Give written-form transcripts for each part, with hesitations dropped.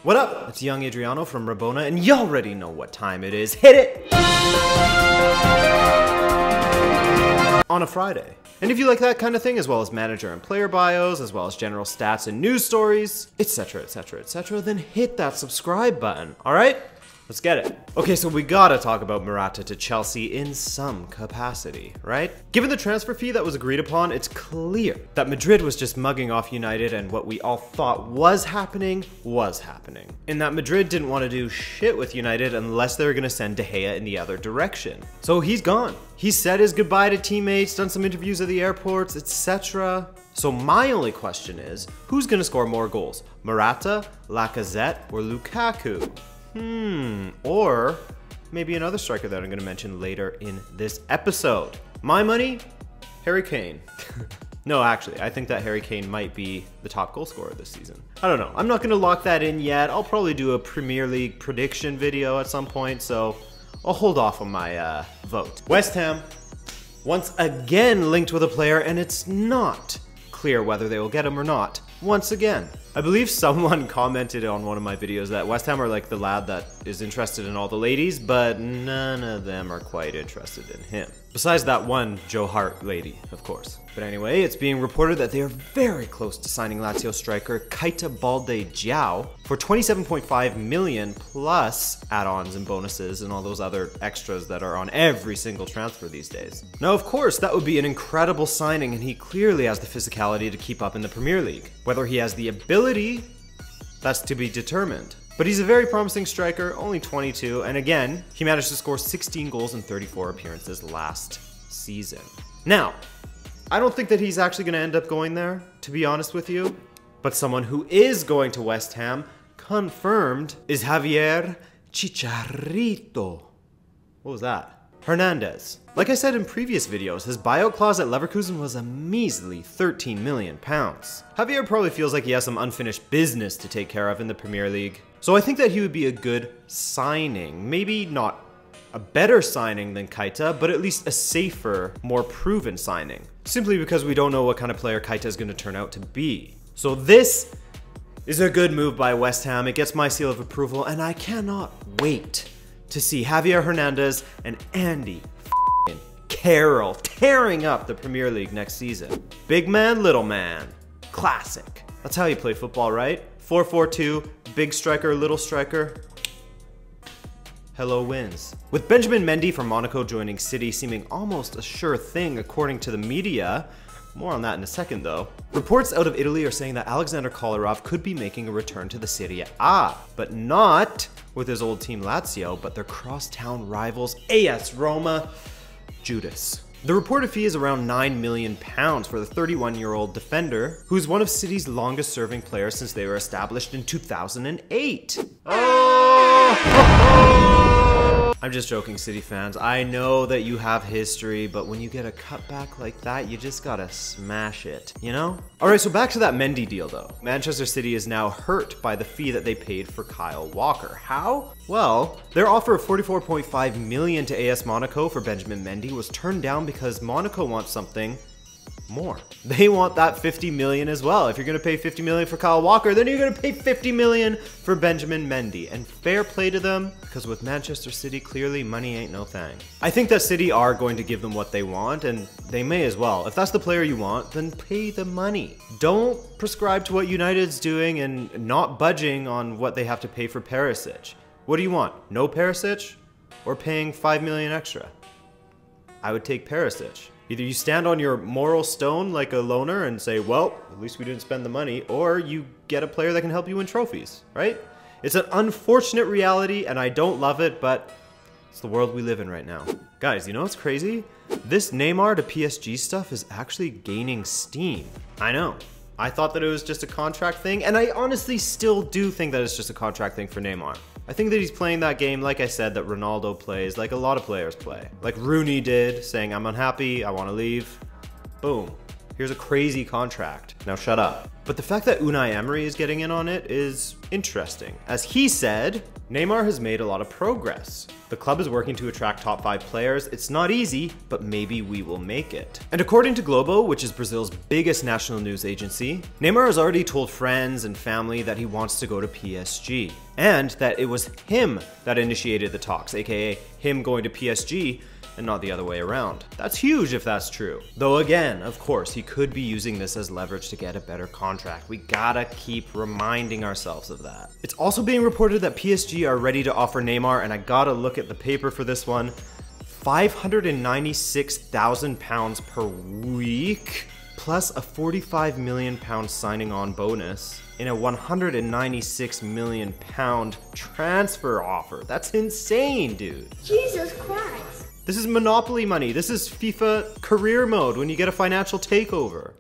What up? It's young Adriano from Rabona, and you already know what time it is. Hit it! On a Friday. And if you like that kind of thing, as well as manager and player bios, as well as general stats and news stories, etc, etc, etc, then hit that subscribe button, alright? Let's get it. Okay, so we gotta talk about Morata to Chelsea in some capacity, right? Given the transfer fee that was agreed upon, it's clear that Madrid was just mugging off United, and what we all thought was happening, and that Madrid didn't want to do shit with United unless they were gonna send De Gea in the other direction. So he's gone. He said his goodbye to teammates, done some interviews at the airports, etc. So my only question is, who's gonna score more goals? Morata, Lacazette, or Lukaku? Or maybe another striker that I'm gonna mention later in this episode. My money, Harry Kane. No, actually, I think that Harry Kane might be the top goal scorer this season. I don't know. I'm not gonna lock that in yet. I'll probably do a Premier League prediction video at some point, so I'll hold off on my vote. West Ham, once again linked with a player, and it's not clear whether they will get him or not. Once again. I believe someone commented on one of my videos that West Ham are like the lad that is interested in all the ladies, but none of them are quite interested in him. Besides that one Joe Hart lady, of course. But anyway, it's being reported that they are very close to signing Lazio striker Keita Balde-João for 27.5 million plus add-ons and bonuses and all those other extras that are on every single transfer these days. Now, of course, that would be an incredible signing, and he clearly has the physicality to keep up in the Premier League. Whether he has the ability, that's to be determined. But he's a very promising striker, only 22, and again, he managed to score 16 goals in 34 appearances last season. Now, I don't think that he's actually going to end up going there, to be honest with you, but someone who is going to West Ham, confirmed, is Javier Chicharito. What was that? Hernandez. Like I said in previous videos, his buyout clause at Leverkusen was a measly £13 million. Javier probably feels like he has some unfinished business to take care of in the Premier League. So I think that he would be a good signing. Maybe not a better signing than Keita, but at least a safer, more proven signing. Simply because we don't know what kind of player Keita is going to turn out to be. So this is a good move by West Ham. It gets my seal of approval, and I cannot wait to see Javier Hernandez and Andy Carroll tearing up the Premier League next season. Big man, little man. Classic. That's how you play football, right? 4-4-2, big striker, little striker. Hello wins. With Benjamin Mendy from Monaco joining City seeming almost a sure thing according to the media, more on that in a second though. Reports out of Italy are saying that Alexander Kolarov could be making a return to the Serie A, but not with his old team Lazio, but their crosstown rivals AS Roma, Judas. The reported fee is around £9 million for the 31-year-old defender, who's one of City's longest serving players since they were established in 2008. I'm just joking, City fans. I know that you have history, but when you get a cutback like that, you just gotta smash it, you know? Alright, so back to that Mendy deal though. Manchester City is now hurt by the fee that they paid for Kyle Walker. How? Well, their offer of $44.5 million to AS Monaco for Benjamin Mendy was turned down because Monaco wants something more. They want that $50 million as well. If you're gonna pay $50 million for Kyle Walker, then you're gonna pay $50 million for Benjamin Mendy. And fair play to them, because with Manchester City, clearly money ain't no thing. I think that City are going to give them what they want, and they may as well. If that's the player you want, then pay the money. Don't prescribe to what United's doing and not budging on what they have to pay for Perisic. What do you want? No Perisic or paying $5 million extra? I would take Perisic. Either you stand on your moral stone like a loner and say, well, at least we didn't spend the money, or you get a player that can help you win trophies, right? It's an unfortunate reality, and I don't love it, but it's the world we live in right now. Guys, you know what's crazy? This Neymar to PSG stuff is actually gaining steam. I know. I thought that it was just a contract thing, and I honestly still do think that it's just a contract thing for Neymar. I think that he's playing that game, like I said, that Ronaldo plays, like a lot of players play. Like Rooney did, saying, I'm unhappy, I want to leave. Boom. Here's a crazy contract. Now shut up. But the fact that Unai Emery is getting in on it is interesting. As he said, Neymar has made a lot of progress. The club is working to attract top 5 players. It's not easy, but maybe we will make it. And according to Globo, which is Brazil's biggest national news agency, Neymar has already told friends and family that he wants to go to PSG, and that it was him that initiated the talks, aka him going to PSG, and not the other way around. That's huge if that's true. Though again, of course, he could be using this as leverage to get a better contract. We gotta keep reminding ourselves of that. It's also being reported that PSG are ready to offer Neymar, and I gotta look at the paper for this one, £596,000 per week, plus a £45 million signing on bonus in a £196 million transfer offer. That's insane, dude. Jesus Christ. This is Monopoly money. This is FIFA career mode when you get a financial takeover.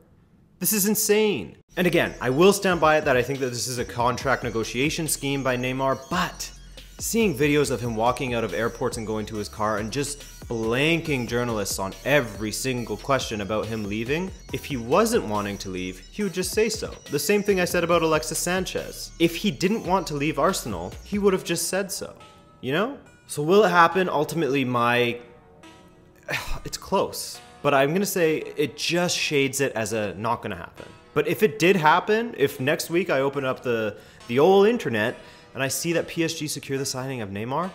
This is insane. And again, I will stand by it that I think that this is a contract negotiation scheme by Neymar, but seeing videos of him walking out of airports and going to his car and just blanking journalists on every single question about him leaving, if he wasn't wanting to leave, he would just say so. The same thing I said about Alexis Sanchez. If he didn't want to leave Arsenal, he would have just said so, you know? So will it happen? Ultimately, it's close, but I'm gonna say it just shades it as a not gonna happen. But if it did happen, if next week I open up the old internet and I see that PSG secure the signing of Neymar,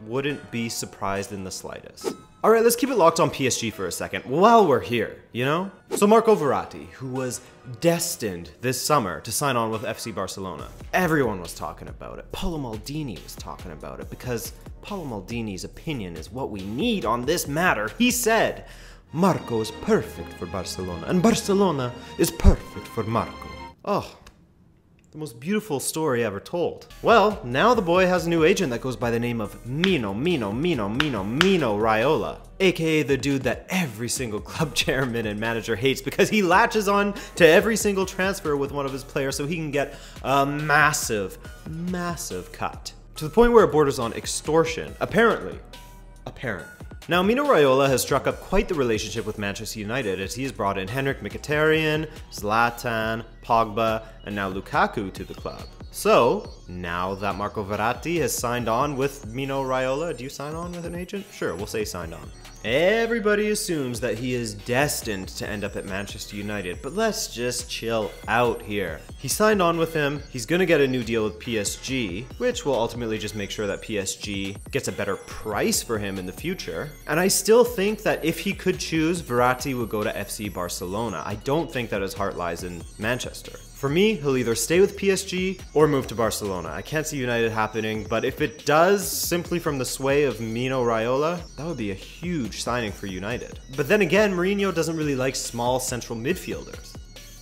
wouldn't be surprised in the slightest. All right, let's keep it locked on PSG for a second while we're here, you know? So Marco Verratti, who was destined this summer to sign on with FC Barcelona. Everyone was talking about it. Paolo Maldini was talking about it because Paolo Maldini's opinion is what we need on this matter. He said, Marco is perfect for Barcelona and Barcelona is perfect for Marco. Oh, the most beautiful story ever told. Well, now the boy has a new agent that goes by the name of Mino Raiola, aka the dude that every single club chairman and manager hates because he latches on to every single transfer with one of his players so he can get a massive cut. To the point where it borders on extortion, apparently. Now, Mino Raiola has struck up quite the relationship with Manchester United as he has brought in Henrik Mkhitaryan, Zlatan, Pogba, and now Lukaku to the club. So, now that Marco Verratti has signed on with Mino Raiola, do you sign on with an agent? Sure, we'll say signed on. Everybody assumes that he is destined to end up at Manchester United, but let's just chill out here. He signed on with him, he's gonna get a new deal with PSG, which will ultimately just make sure that PSG gets a better price for him in the future. And I still think that if he could choose, Verratti would go to FC Barcelona. I don't think that his heart lies in Manchester. For me, he'll either stay with PSG or move to Barcelona. I can't see United happening, but if it does, simply from the sway of Mino Raiola, that would be a huge signing for United. But then again, Mourinho doesn't really like small central midfielders.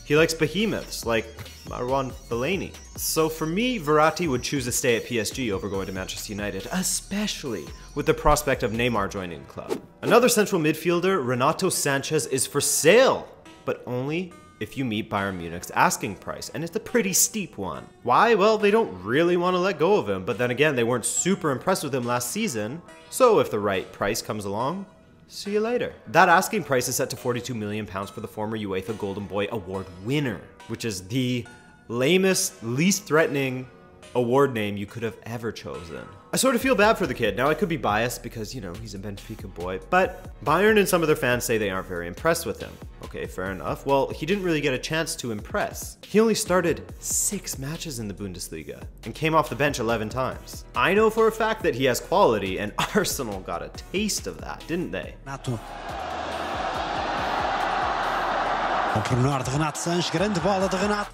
He likes behemoths like Marwan Fellaini. So for me, Verratti would choose to stay at PSG over going to Manchester United, especially with the prospect of Neymar joining the club. Another central midfielder, Renato Sanchez, is for sale, but only if you meet Bayern Munich's asking price, and it's a pretty steep one. Why? Well, they don't really want to let go of him, but then again, they weren't super impressed with him last season, so if the right price comes along, see you later. That asking price is set to £42 million for the former UEFA Golden Boy Award winner, which is the lamest, least threatening award name you could have ever chosen. I sort of feel bad for the kid. Now, I could be biased because, you know, he's a Benfica boy, but Bayern and some of their fans say they aren't very impressed with him. Okay, fair enough. Well, he didn't really get a chance to impress. He only started 6 matches in the Bundesliga and came off the bench 11 times. I know for a fact that he has quality, and Arsenal got a taste of that, didn't they?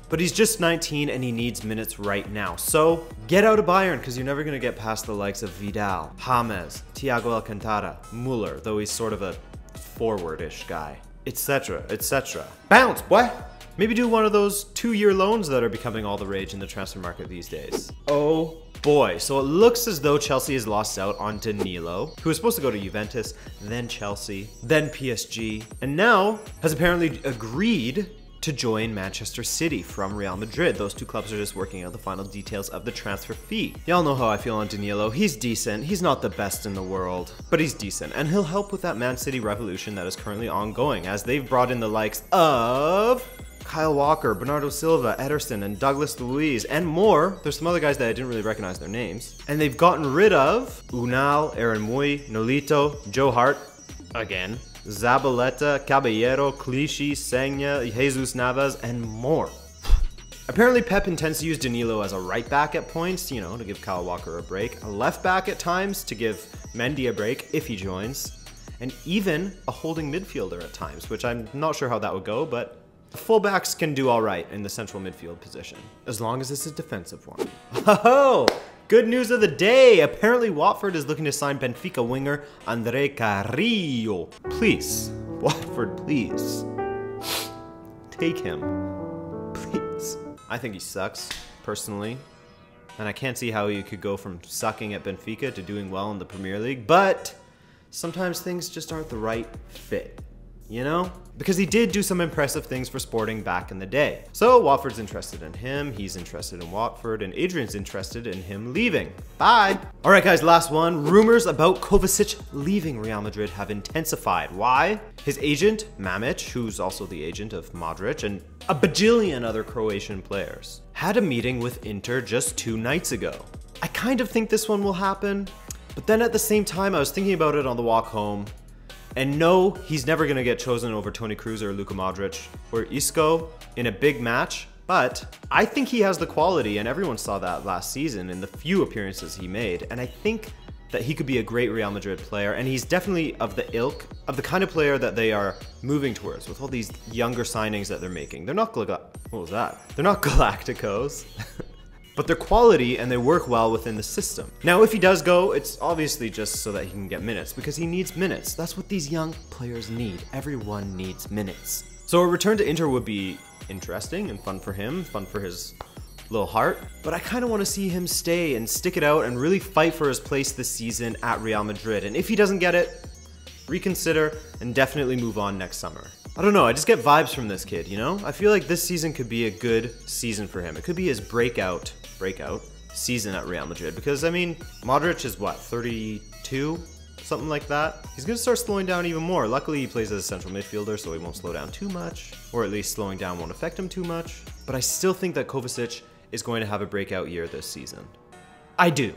But he's just 19 and he needs minutes right now. So get out of Bayern because you're never going to get past the likes of Vidal, James, Thiago Alcantara, Muller, though he's sort of a forward-ish guy, etc, etc. Bounce, boy! Maybe do one of those 2-year loans that are becoming all the rage in the transfer market these days. Oh boy, so it looks as though Chelsea has lost out on Danilo, who was supposed to go to Juventus, then Chelsea, then PSG, and now has apparently agreed to join Manchester City from Real Madrid. Those two clubs are just working out the final details of the transfer fee. Y'all know how I feel on Danilo. He's decent. He's not the best in the world, but he's decent. And he'll help with that Man City revolution that is currently ongoing, as they've brought in the likes of Kyle Walker, Bernardo Silva, Ederson, and Douglas Luiz, and more. There's some other guys that I didn't really recognize their names. And they've gotten rid of Unal, Aaron Mui, Nolito, Joe Hart, again, Zabaleta, Caballero, Clichy, Senya, Jesus Navas, and more. Apparently Pep intends to use Danilo as a right back at points, you know, to give Kyle Walker a break, a left back at times to give Mendy a break if he joins, and even a holding midfielder at times, which I'm not sure how that would go, but fullbacks can do all right in the central midfield position, as long as it's a defensive one. Oh, good news of the day. Apparently Watford is looking to sign Benfica winger André Carrillo. Please, Watford, please. Take him, please. I think he sucks, personally. And I can't see how you could go from sucking at Benfica to doing well in the Premier League, but sometimes things just aren't the right fit. You know? Because he did do some impressive things for Sporting back in the day. So Watford's interested in him, he's interested in Watford, and Adrian's interested in him leaving. Bye! Alright guys, last one. Rumors about Kovacic leaving Real Madrid have intensified. Why? His agent, Mamic, who's also the agent of Modric, and a bajillion other Croatian players, had a meeting with Inter just 2 nights ago. I kind of think this one will happen, but then at the same time I was thinking about it on the walk home. And no, he's never going to get chosen over Toni Kroos or Luka Modric or Isco in a big match, but I think he has the quality, and everyone saw that last season in the few appearances he made, and I think that he could be a great Real Madrid player, and he's definitely of the ilk of the kind of player that they are moving towards with all these younger signings that they're making. They're not what was that? They're not Galacticos. But they're quality and they work well within the system. Now, if he does go, it's obviously just so that he can get minutes, because he needs minutes. That's what these young players need. Everyone needs minutes. So a return to Inter would be interesting and fun for him, fun for his little heart. But I kind of want to see him stay and stick it out and really fight for his place this season at Real Madrid. And if he doesn't get it, reconsider and definitely move on next summer. I don't know, I just get vibes from this kid, you know? I feel like this season could be a good season for him. It could be his breakout season at Real Madrid, because I mean, Modric is what, 32? Something like that. He's gonna start slowing down even more. Luckily he plays as a central midfielder, so he won't slow down too much, or at least slowing down won't affect him too much. But I still think that Kovacic is going to have a breakout year this season. I do.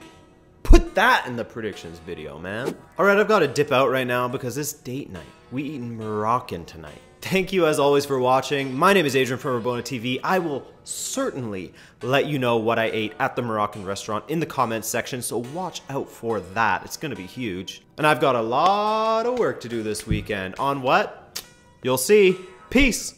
Put that in the predictions video, man. Alright, I've got to dip out right now because it's date night. We eating Moroccan tonight. Thank you as always for watching. My name is Adrian from Rabona TV. I will certainly let you know what I ate at the Moroccan restaurant in the comments section, so watch out for that. It's gonna be huge. And I've got a lot of work to do this weekend. On what? You'll see. Peace.